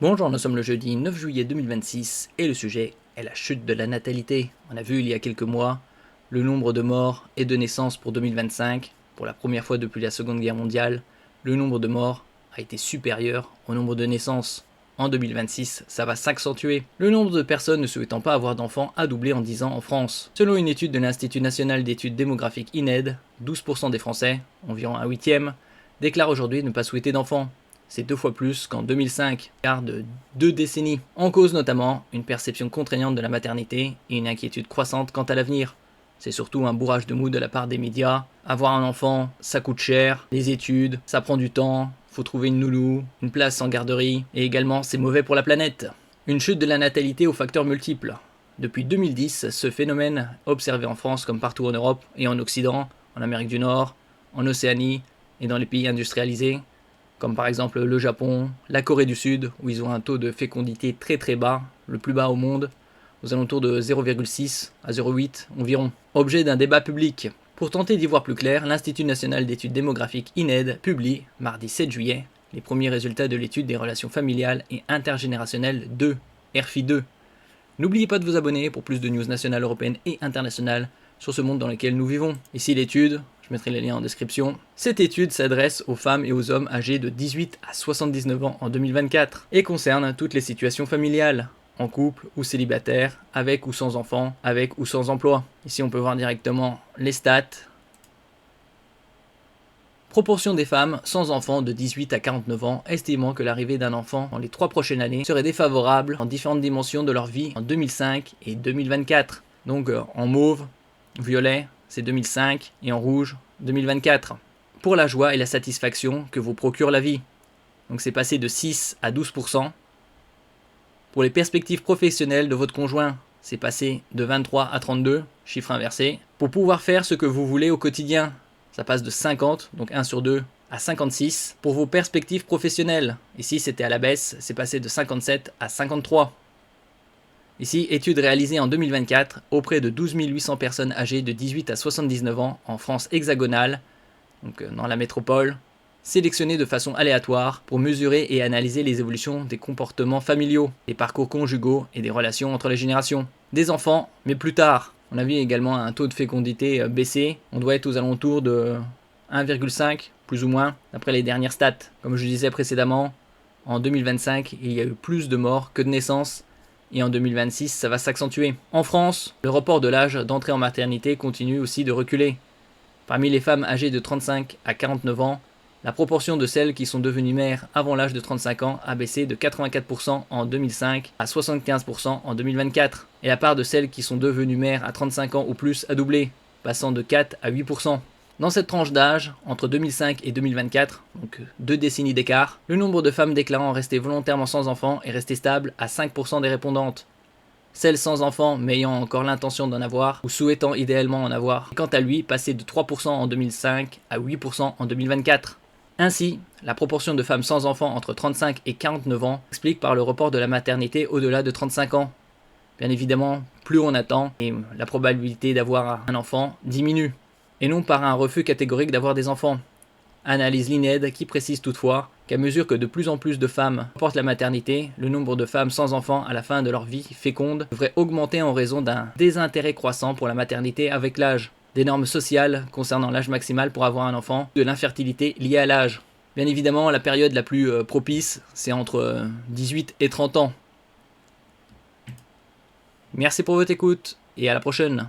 Bonjour, nous sommes le jeudi 9 juillet 2026 et le sujet est la chute de la natalité. On a vu il y a quelques mois le nombre de morts et de naissances pour 2025. Pour la première fois depuis la Seconde Guerre mondiale, le nombre de morts a été supérieur au nombre de naissances. En 2026, ça va s'accentuer. Le nombre de personnes ne souhaitant pas avoir d'enfants a doublé en 10 ans en France. Selon une étude de l'Institut national d'études démographiques INED, 12% des Français, environ un huitième, déclarent aujourd'hui ne pas souhaiter d'enfants. C'est 2 fois plus qu'en 2005, car de 2 décennies. En cause notamment une perception contraignante de la maternité et une inquiétude croissante quant à l'avenir. C'est surtout un bourrage de mou de la part des médias. Avoir un enfant, ça coûte cher, les études, ça prend du temps, faut trouver une nounou, une place en garderie, et également c'est mauvais pour la planète. Une chute de la natalité aux facteurs multiples. Depuis 2010, ce phénomène, observé en France comme partout en Europe et en Occident, en Amérique du Nord, en Océanie et dans les pays industrialisés, comme par exemple le Japon, la Corée du Sud, où ils ont un taux de fécondité très très bas, le plus bas au monde, aux alentours de 0,6 à 0,8 environ. Objet d'un débat public. Pour tenter d'y voir plus clair, l'Institut national d'études démographiques INED publie, mardi 7 juillet, les premiers résultats de l'étude des relations familiales et intergénérationnelles 2, RFI2. N'oubliez pas de vous abonner pour plus de news nationales, européennes et internationales sur ce monde dans lequel nous vivons. Ici l'étude, je mettrai les liens en description. Cette étude s'adresse aux femmes et aux hommes âgés de 18 à 79 ans en 2024 et concerne toutes les situations familiales, en couple ou célibataire, avec ou sans enfants, avec ou sans emploi. Ici on peut voir directement les stats. Proportion des femmes sans enfants de 18 à 49 ans estimant que l'arrivée d'un enfant dans les 3 prochaines années serait défavorable en différentes dimensions de leur vie en 2005 et 2024. Donc en mauve, violet, c'est 2005 et en rouge, 2024. Pour la joie et la satisfaction que vous procure la vie. Donc c'est passé de 6 à 12%. Pour les perspectives professionnelles de votre conjoint, c'est passé de 23 à 32, chiffre inversé. Pour pouvoir faire ce que vous voulez au quotidien, ça passe de 50, donc 1 sur 2, à 56. Pour vos perspectives professionnelles, ici c'était à la baisse, c'est passé de 57 à 53. Ici, étude réalisée en 2024 auprès de 12 800 personnes âgées de 18 à 79 ans en France hexagonale, donc dans la métropole, sélectionnées de façon aléatoire pour mesurer et analyser les évolutions des comportements familiaux, des parcours conjugaux et des relations entre les générations. Des enfants, mais plus tard. On a vu également un taux de fécondité baisser, on doit être aux alentours de 1,5, plus ou moins, d'après les dernières stats. Comme je disais précédemment, en 2025, il y a eu plus de morts que de naissances, et en 2026, ça va s'accentuer. En France, le report de l'âge d'entrée en maternité continue aussi de reculer. Parmi les femmes âgées de 35 à 49 ans, la proportion de celles qui sont devenues mères avant l'âge de 35 ans a baissé de 84% en 2005 à 75% en 2024. Et la part de celles qui sont devenues mères à 35 ans ou plus a doublé, passant de 4 à 8%. Dans cette tranche d'âge, entre 2005 et 2024, donc 2 décennies d'écart, le nombre de femmes déclarant rester volontairement sans enfants est resté stable à 5% des répondantes. Celles sans enfants mais ayant encore l'intention d'en avoir ou souhaitant idéalement en avoir, quant à lui, passé de 3% en 2005 à 8% en 2024. Ainsi, la proportion de femmes sans enfants entre 35 et 49 ans s'explique par le report de la maternité au-delà de 35 ans. Bien évidemment, plus on attend, et la probabilité d'avoir un enfant diminue, et non par un refus catégorique d'avoir des enfants. Analyse l'INED qui précise toutefois qu'à mesure que de plus en plus de femmes portent la maternité, le nombre de femmes sans enfants à la fin de leur vie féconde devrait augmenter en raison d'un désintérêt croissant pour la maternité avec l'âge, des normes sociales concernant l'âge maximal pour avoir un enfant, de l'infertilité liée à l'âge. Bien évidemment, la période la plus propice, c'est entre 18 et 30 ans. Merci pour votre écoute et à la prochaine.